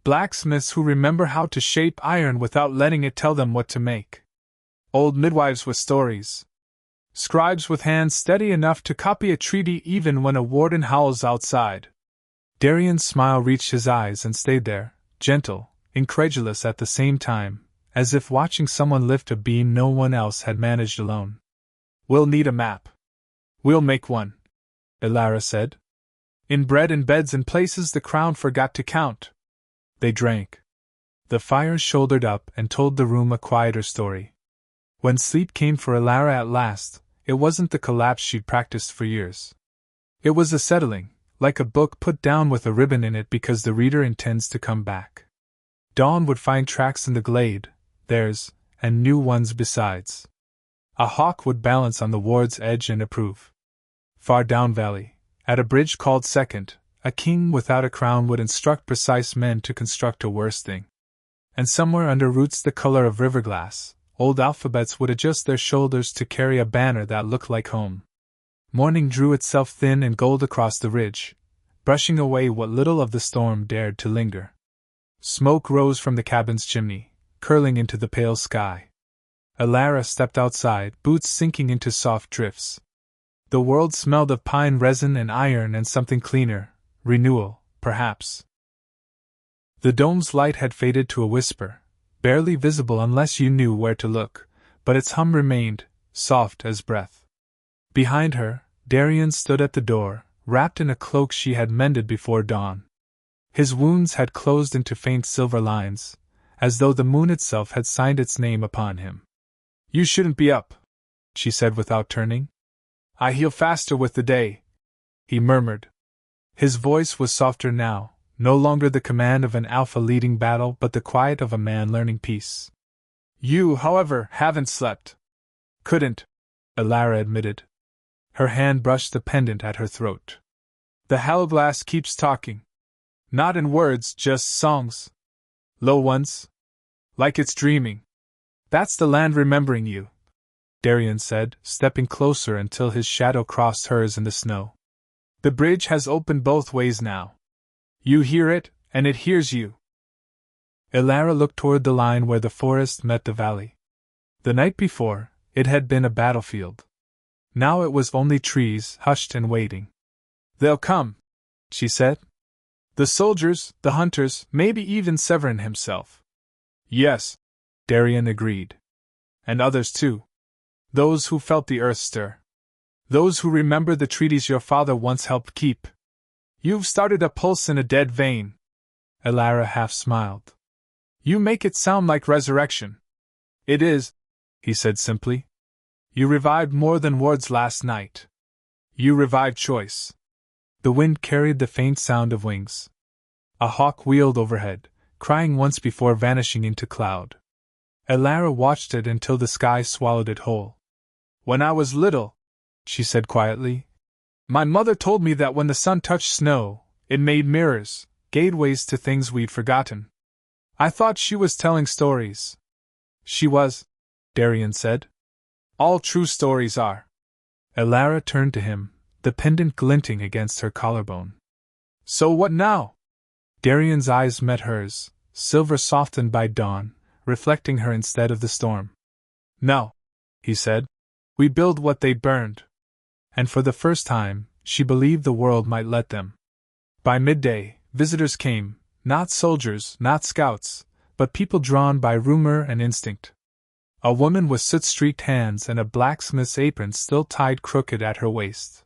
Blacksmiths who remember how to shape iron without letting it tell them what to make. Old midwives with stories. Scribes with hands steady enough to copy a treaty even when a warden howls outside." Darian's smile reached his eyes and stayed there, gentle, incredulous at the same time, as if watching someone lift a beam no one else had managed alone. "We'll need a map." "We'll make one," Elara said. "In bread and beds and places the crown forgot to count." They drank. The fire shouldered up and told the room a quieter story. When sleep came for Elara at last, it wasn't the collapse she'd practiced for years. It was a settling, like a book put down with a ribbon in it because the reader intends to come back. Dawn would find tracks in the glade, theirs, and new ones besides. A hawk would balance on the ward's edge and approve. Far down valley, at a bridge called Second, a king without a crown would instruct precise men to construct a worse thing. And somewhere under roots the color of river glass, old alphabets would adjust their shoulders to carry a banner that looked like home. Morning drew itself thin and gold across the ridge, brushing away what little of the storm dared to linger. Smoke rose from the cabin's chimney, curling into the pale sky. Elara stepped outside, boots sinking into soft drifts. The world smelled of pine resin and iron and something cleaner, renewal, perhaps. The dome's light had faded to a whisper, barely visible unless you knew where to look, but its hum remained, soft as breath. Behind her, Darian stood at the door, wrapped in a cloak she had mended before dawn. His wounds had closed into faint silver lines, as though the moon itself had signed its name upon him. "You shouldn't be up," she said without turning. "I heal faster with the day," he murmured. His voice was softer now, no longer the command of an alpha leading battle but the quiet of a man learning peace. "You, however, haven't slept." "Couldn't," Elara admitted. Her hand brushed the pendant at her throat. "The hourglass keeps talking. Not in words, just songs. Low ones. Like it's dreaming. That's the land remembering you," Darian said, stepping closer until his shadow crossed hers in the snow. "The bridge has opened both ways now. You hear it, and it hears you." Elara looked toward the line where the forest met the valley. The night before, it had been a battlefield. Now it was only trees, hushed and waiting. "They'll come," she said. The soldiers, the hunters, maybe even Severin himself. Yes, Darian agreed. And others too. Those who felt the earth stir. Those who remember the treaties your father once helped keep. You've started a pulse in a dead vein. Elara half smiled. You make it sound like resurrection. It is, he said simply. You revived more than words last night. You revived choice. The wind carried the faint sound of wings. A hawk wheeled overhead, crying once before vanishing into cloud. Elara watched it until the sky swallowed it whole. When I was little, she said quietly, my mother told me that when the sun touched snow, it made mirrors, gateways to things we'd forgotten. I thought she was telling stories. She was, Darian said. All true stories are. Elara turned to him, the pendant glinting against her collarbone. So what now? Darian's eyes met hers, silver softened by dawn, reflecting her instead of the storm. No, he said. We build what they burned. And for the first time, she believed the world might let them. By midday, visitors came, not soldiers, not scouts, but people drawn by rumor and instinct. A woman with soot-streaked hands and a blacksmith's apron still tied crooked at her waist.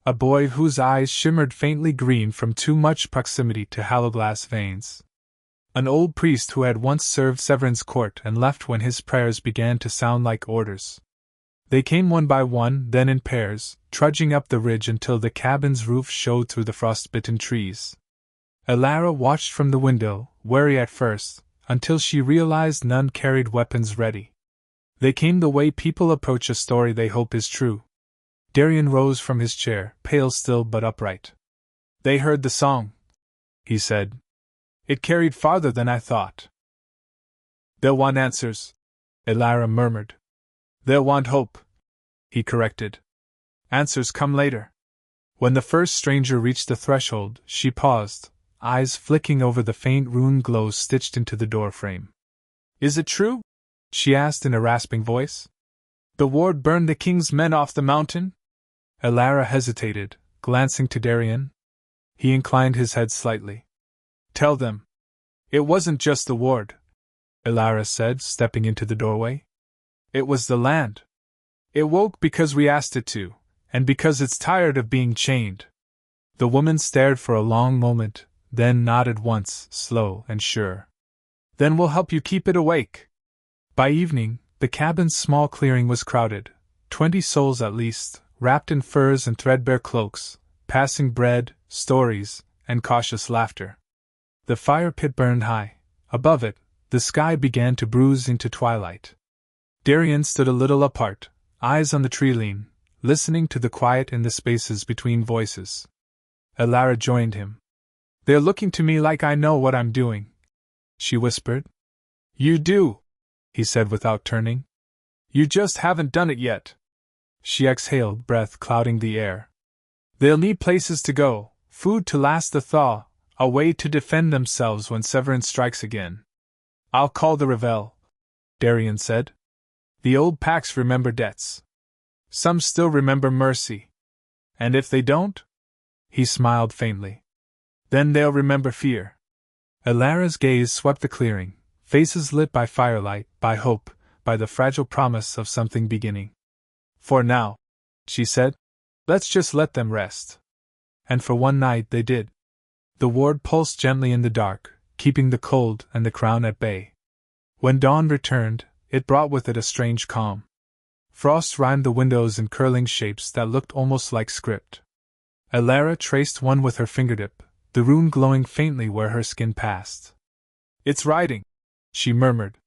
A boy whose eyes shimmered faintly green from too much proximity to hourglass veins. An old priest who had once served Severin's court and left when his prayers began to sound like orders. They came one by one, then in pairs, trudging up the ridge until the cabin's roof showed through the frost-bitten trees. Elara watched from the window, wary at first, until she realized none carried weapons ready. They came the way people approach a story they hope is true. Darian rose from his chair, pale still but upright. They heard the song, he said. It carried farther than I thought. They'll want answers, Elara murmured. They'll want hope, he corrected. Answers come later. When the first stranger reached the threshold, she paused, eyes flicking over the faint rune glows stitched into the doorframe. Is it true? She asked in a rasping voice. The ward burned the king's men off the mountain? Elara hesitated, glancing to Darian. He inclined his head slightly. Tell them. It wasn't just the ward, Elara said, stepping into the doorway. It was the land. It woke because we asked it to, and because it's tired of being chained. The woman stared for a long moment, then nodded once, slow and sure. Then we'll help you keep it awake. By evening, the cabin's small clearing was crowded, 20 souls at least, wrapped in furs and threadbare cloaks, passing bread, stories, and cautious laughter. The fire pit burned high. Above it, the sky began to bruise into twilight. Darian stood a little apart, eyes on the tree-lean, listening to the quiet in the spaces between voices. Elara joined him. They're looking to me like I know what I'm doing, she whispered. You do, he said without turning. You just haven't done it yet. She exhaled, breath clouding the air. They'll need places to go, food to last the thaw, a way to defend themselves when Severin strikes again. I'll call the revel, Darian said. The old packs remember debts. Some still remember mercy. And if they don't? He smiled faintly. Then they'll remember fear. Elara's gaze swept the clearing, faces lit by firelight, by hope, by the fragile promise of something beginning. For now, she said, let's just let them rest. And for one night they did. The ward pulsed gently in the dark, keeping the cold and the crown at bay. When dawn returned, it brought with it a strange calm. Frost rimed the windows in curling shapes that looked almost like script. Elara traced one with her fingertip, the rune glowing faintly where her skin passed. It's writing, she murmured.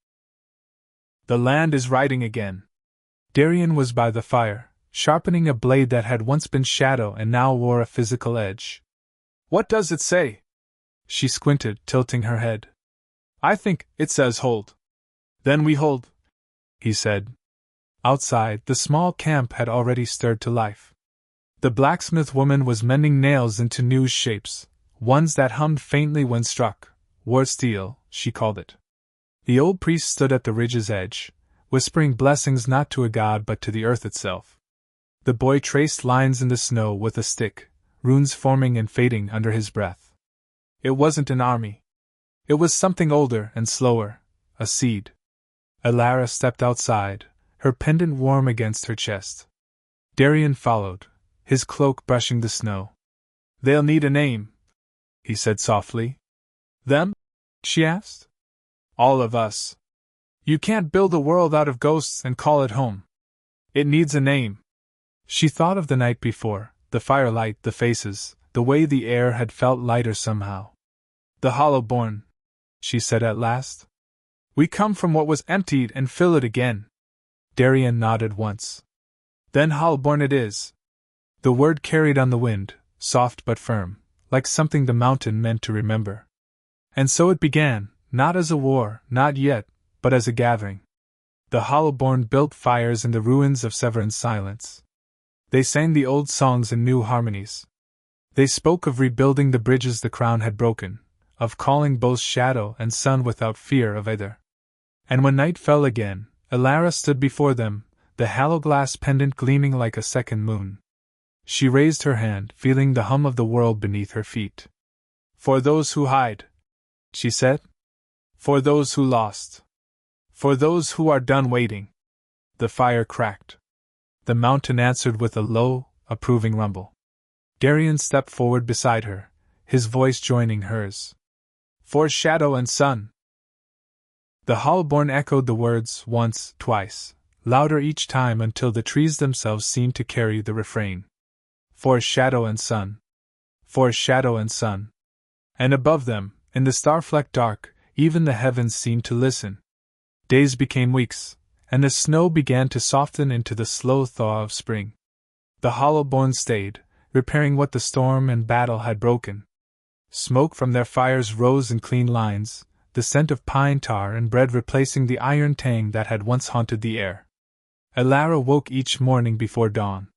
The land is writing again. Darian was by the fire, sharpening a blade that had once been shadow and now wore a physical edge. What does it say? She squinted, tilting her head. I think it says hold. Then we hold, he said. Outside, the small camp had already stirred to life. The blacksmith woman was mending nails into new shapes, ones that hummed faintly when struck. War steel, she called it. The old priest stood at the ridge's edge, whispering blessings not to a god but to the earth itself. The boy traced lines in the snow with a stick, runes forming and fading under his breath. It wasn't an army. It was something older and slower, a seed. Elara stepped outside, her pendant warm against her chest. Darien followed, his cloak brushing the snow. They'll need a name, he said softly. Them? She asked. All of us. You can't build a world out of ghosts and call it home. It needs a name. She thought of the night before, the firelight, the faces, the way the air had felt lighter somehow. The Hollowborn, she said at last. We come from what was emptied and fill it again. Darien nodded once. Then Hollowborn it is. The word carried on the wind, soft but firm, like something the mountain meant to remember. And so it began, not as a war, not yet, but as a gathering. The Hollowborn built fires in the ruins of Severin's silence. They sang the old songs in new harmonies. They spoke of rebuilding the bridges the crown had broken, of calling both shadow and sun without fear of either. And when night fell again, Elara stood before them, the hollow glass pendant gleaming like a second moon. She raised her hand, feeling the hum of the world beneath her feet. For those who hide, she said. For those who lost. For those who are done waiting. The fire cracked. The mountain answered with a low, approving rumble. Darien stepped forward beside her, his voice joining hers. For shadow and sun. The Hollowborn echoed the words once, twice, louder each time until the trees themselves seemed to carry the refrain. For shadow and sun. For shadow and sun. And above them, in the star-flecked dark, even the heavens seemed to listen. Days became weeks, and the snow began to soften into the slow thaw of spring. The Hollowborn stayed, repairing what the storm and battle had broken. Smoke from their fires rose in clean lines, the scent of pine tar and bread replacing the iron tang that had once haunted the air. Elara woke each morning before dawn.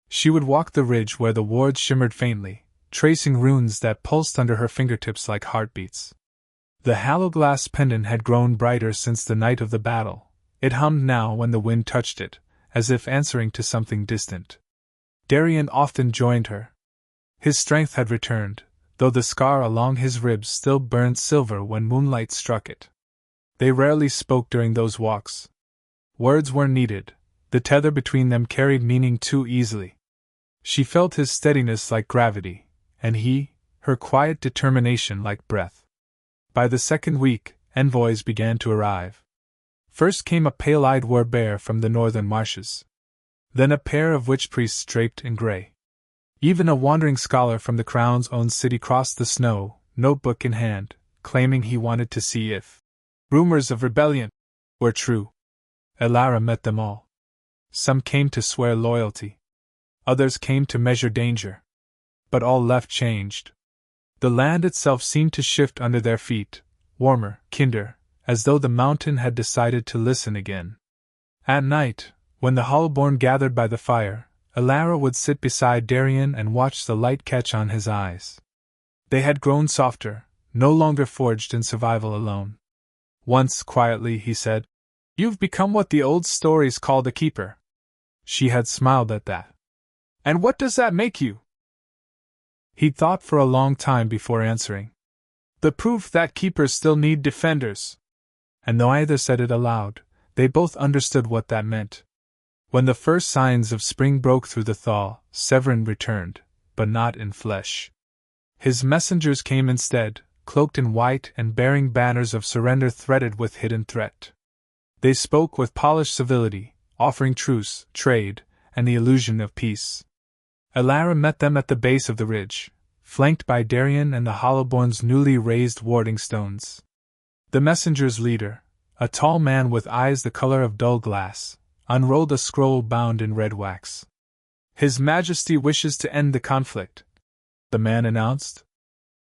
She would walk the ridge where the wards shimmered faintly, tracing runes that pulsed under her fingertips like heartbeats. The hollow glass pendant had grown brighter since the night of the battle. It hummed now when the wind touched it, as if answering to something distant. Darien often joined her. His strength had returned, though the scar along his ribs still burned silver when moonlight struck it. They rarely spoke during those walks. Words weren't needed, the tether between them carried meaning too easily. She felt his steadiness like gravity, and he, her quiet determination like breath. By the second week, envoys began to arrive. First came a pale-eyed war-bear from the northern marshes. Then a pair of witch-priests draped in gray. Even a wandering scholar from the crown's own city crossed the snow, notebook in hand, claiming he wanted to see if rumors of rebellion were true. Elara met them all. Some came to swear loyalty. Others came to measure danger. But all left changed. The land itself seemed to shift under their feet, warmer, kinder, as though the mountain had decided to listen again. At night, when the Hollowborn gathered by the fire, Elara would sit beside Darien and watch the light catch on his eyes. They had grown softer, no longer forged in survival alone. Once, quietly, he said, "You've become what the old stories called a keeper." She had smiled at that. "And what does that make you?" He thought for a long time before answering. "The proof that keepers still need defenders." And though either said it aloud, they both understood what that meant. When the first signs of spring broke through the thaw, Severin returned, but not in flesh. His messengers came instead, cloaked in white and bearing banners of surrender threaded with hidden threat. They spoke with polished civility, offering truce, trade, and the illusion of peace. Elara met them at the base of the ridge, flanked by Darien and the Hollowborn's newly raised warding stones. The messenger's leader, a tall man with eyes the color of dull glass, unrolled a scroll bound in red wax. "His Majesty wishes to end the conflict," the man announced.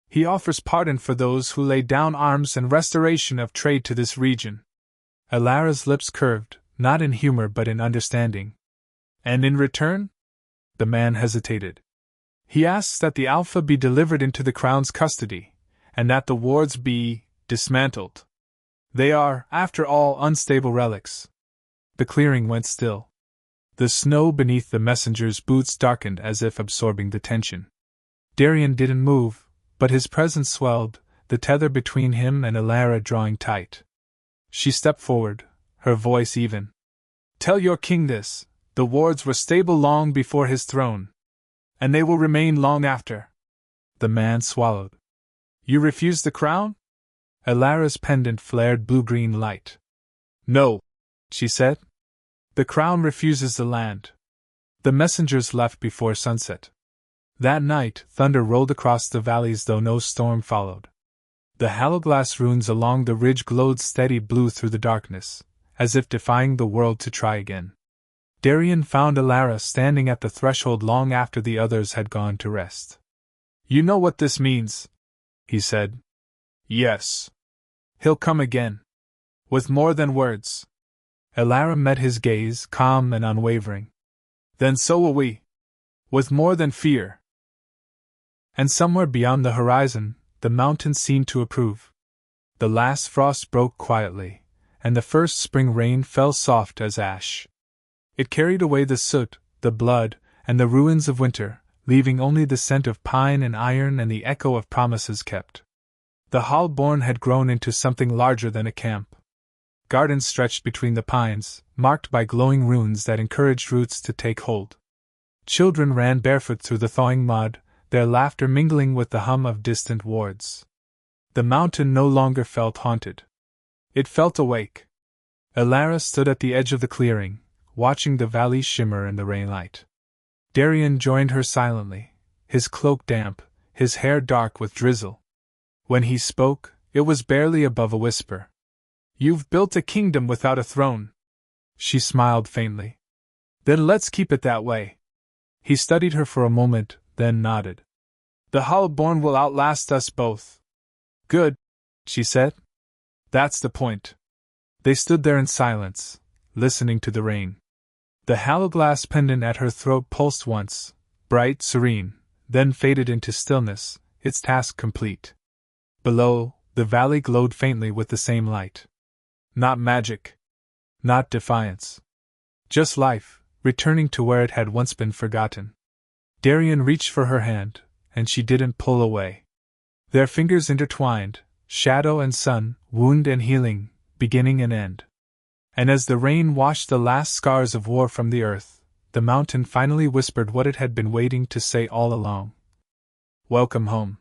"He offers pardon for those who lay down arms and restoration of trade to this region." Elara's lips curved, not in humor but in understanding. "And in return?" The man hesitated. "He asks that the Alpha be delivered into the Crown's custody, and that the wards be dismantled. They are, after all, unstable relics." The clearing went still. The snow beneath the messenger's boots darkened as if absorbing the tension. Darien didn't move, but his presence swelled, the tether between him and Elara drawing tight. She stepped forward, her voice even. "Tell your king this, the wards were stable long before his throne. And they will remain long after." The man swallowed. "You refuse the crown?" Elara's pendant flared blue-green light. "No," she said. "The crown refuses the land." The messengers left before sunset. That night, thunder rolled across the valleys though no storm followed. The hourglass runes along the ridge glowed steady blue through the darkness, as if defying the world to try again. Darien found Elara standing at the threshold long after the others had gone to rest. "You know what this means," he said. "Yes. He'll come again. With more than words." Elara met his gaze, calm and unwavering. "Then so will we. With more than fear." And somewhere beyond the horizon, the mountains seemed to approve. The last frost broke quietly, and the first spring rain fell soft as ash. It carried away the soot, the blood, and the ruins of winter, leaving only the scent of pine and iron and the echo of promises kept. The Hallborn had grown into something larger than a camp. Gardens stretched between the pines, marked by glowing runes that encouraged roots to take hold. Children ran barefoot through the thawing mud, their laughter mingling with the hum of distant wards. The mountain no longer felt haunted. It felt awake. Elara stood at the edge of the clearing, watching the valley shimmer in the rainlight. Darien joined her silently, his cloak damp, his hair dark with drizzle. When he spoke, it was barely above a whisper. "You've built a kingdom without a throne." She smiled faintly. "Then let's keep it that way." He studied her for a moment, then nodded. "The Hallborn will outlast us both." "Good," she said. "That's the point." They stood there in silence, listening to the rain. The hourglass pendant at her throat pulsed once, bright, serene, then faded into stillness, its task complete. Below, the valley glowed faintly with the same light. Not magic. Not defiance. Just life, returning to where it had once been forgotten. Darien reached for her hand, and she didn't pull away. Their fingers intertwined, shadow and sun, wound and healing, beginning and end. And as the rain washed the last scars of war from the earth, the mountain finally whispered what it had been waiting to say all along. "Welcome home."